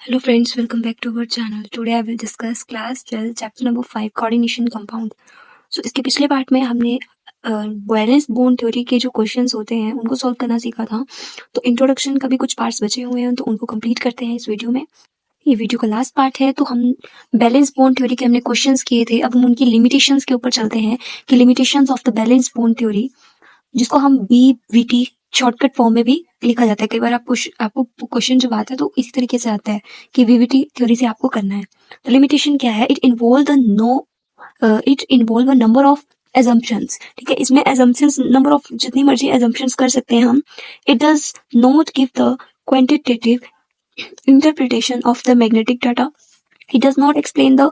Hello friends, welcome back to our channel. Today I will discuss class 12 chapter number 5 coordination compound. So इसके पिछले part में हमने balance bone theory के जो questions होते हैं उनको सॉल्व करना सीखा था. तो इंट्रोडक्शन का भी कुछ पार्ट्स बचे हुए हैं तो उनको कंप्लीट करते हैं इस वीडियो में. ये वीडियो का लास्ट पार्ट है. तो हम बैलेंस बोन थ्योरी के हमने क्वेश्चंस किए थे. अब हम उनकी लिमिटेशंस के ऊपर चलते हैं कि limitations of the balance bone theory, जिसको हम BVT शॉर्टकट फॉर्म में भी लिखा जाता है. कई बार आपको क्वेश्चन जब आता है तो इसी तरीके से आता है कि BVT थ्योरी से आपको करना है. तो लिमिटेशन क्या है? It involve a number of assumptions. ठीक है, इसमें एजम्पशंस नंबर ऑफ जितनी मर्जी एजम्पशंस कर सकते हैं हम. It does not give the quantitative interpretation of the magnetic data. It does not explain the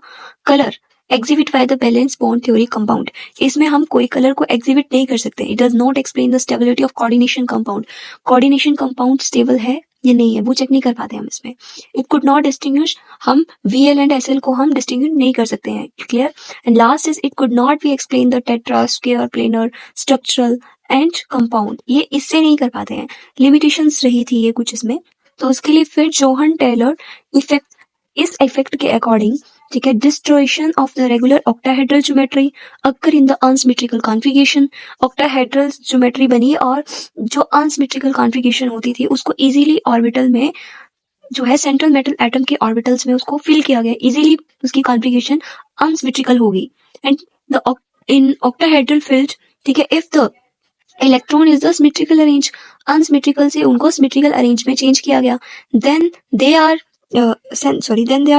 color exhibit by the valence bond theory compound. इसमें हम कोई कलर को एग्जिबिट नहीं कर सकते. It does not explain the stability of coordination compound. coordination compound stable है या नहीं है वो चेक नहीं कर पाते हम इसमें. It could not distinguish, हम VL and SL को हम distinguish नहीं कर सकते हैं. Clear? And last is it could not be explained the tetra, square, planar, structural and compound. ये इससे नहीं कर पाते हैं. Limitations रही थी ये कुछ इसमें. तो उसके लिए फिर जोहन टेलर इफेक्ट, इस इफेक्ट के अकॉर्डिंग, ठीक है, distortion of the regular octahedral geometry occur in the unsymmetrical configuration. Octahedral geometry बनी और जो अनसिमेट्रिकल कॉन्फ़िगरेशन होती थी उसको इजीली ऑर्बिटल में जो है सेंट्रल मेटल एटम के ऑर्बिटल्स में उसको फिल किया गया. इजीली उसकी कॉन्फ़िगरेशन अनसिमेट्रिकल होगी. And the in octahedral field, ठीक है, if the electron is the symmetrical arrange, unsymmetrical से उनको सिमेट्रिकल अरेंज में चेंज किया गया. Then they are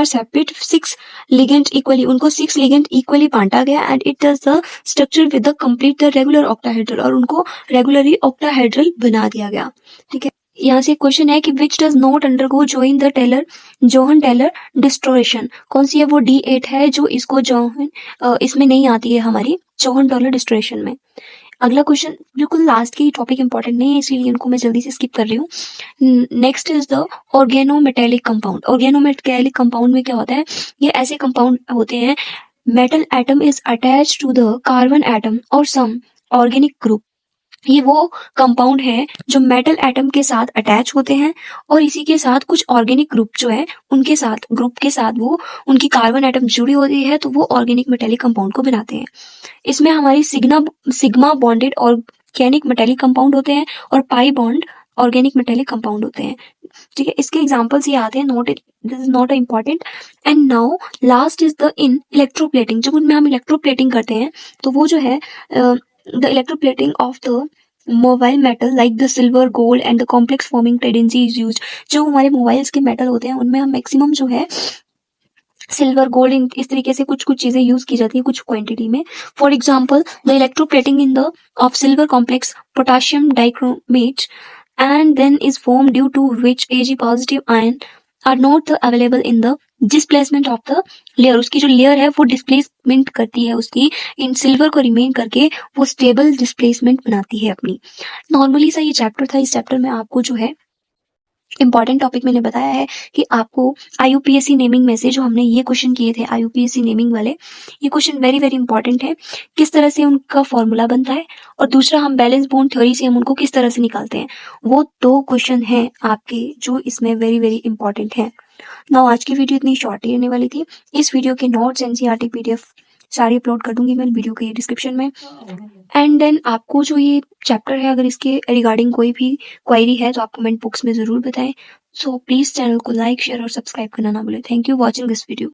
separate 6 ligand equally, उनको 6 लिगेंड इक्वली बांटा गया. And it does the structure with the complete the regular octahedral, और उनको रेगुलरली ऑक्टाहेड्रल बना दिया गया. ठीक है, यहाँ से क्वेश्चन है कि which does not undergo Jahn Teller distortion. कौन सी है? वो D8 है जो इसको इसमें नहीं आती है हमारी जोहन टेलर डिस्ट्रॉयशन में. अगला क्वेश्चन बिल्कुल लास्ट की टॉपिक इंपॉर्टेंट नहीं है इसलिए इनको मैं जल्दी से स्किप कर रही हूँ. Next is the organometallic compound. Organometallic compound में क्या होता है? ये ऐसे कंपाउंड होते हैं, metal atom is attached to the carbon atom और सम ऑर्गेनिक ग्रुप. ये वो कंपाउंड है जो मेटल एटम के साथ अटैच होते हैं और इसी के साथ कुछ ऑर्गेनिक ग्रुप जो है उनके साथ, ग्रुप के साथ वो उनकी कार्बन एटम जुड़ी होती है तो वो ऑर्गेनिक मेटेलिक कंपाउंड को बनाते हैं. इसमें हमारी sigma bonded organic metallic compound होते हैं और pi bond organic metallic compound होते हैं. ठीक है, इसके एग्जांपल्स ये आते हैं. This is not important. And now last is the in electroplating. जब उनमें हम इलेक्ट्रोप्लेटिंग करते हैं तो वो जो है the electroplating of the mobile metal like the silver, gold and the complex forming tendency is used. जो हमारे मोबाइल्स के मेटल होते हैं उनमें हम मैक्सिमम जो है सिल्वर, गोल्ड, इस तरीके से कुछ चीजें यूज की जाती है कुछ क्वांटिटी में. For example the electroplating in the of silver complex potassium dichromate and then is formed due to which Ag positive ion are not available in the displacement of the layer. उसकी जो layer है वो displacement करती है उसकी इन silver को remain करके वो स्टेबल डिस्प्लेसमेंट बनाती है अपनी. नॉर्मली सा ये चैप्टर था. इस चैप्टर में आपको जो है इंपॉर्टेंट टॉपिक मैंने बताया है कि आपको IUPAC नेमिंग में से जो हमने ये क्वेश्चन किए थे IUPAC नेमिंग वाले, ये क्वेश्चन वेरी वेरी इंपॉर्टेंट है. किस तरह से उनका फॉर्मूला बनता है और दूसरा हम बैलेंस बोन थ्योरी से हम उनको किस तरह से निकालते हैं. वो 2 क्वेश्चन हैं आपके जो इसमें वेरी वेरी इंपॉर्टेंट है. नाउ आज की वीडियो इतनी शॉर्ट ही रहने वाली थी. इस वीडियो के नोट्स NCERT PDF सारी अपलोड कर दूंगी मैं वीडियो के डिस्क्रिप्शन में. एंड देन आपको जो ये चैप्टर है अगर इसके रिगार्डिंग कोई भी क्वेरी है तो आप कमेंट बॉक्स में ज़रूर बताएं. सो प्लीज़ चैनल को लाइक, शेयर और सब्सक्राइब करना ना भूलें. Thank you watching this video.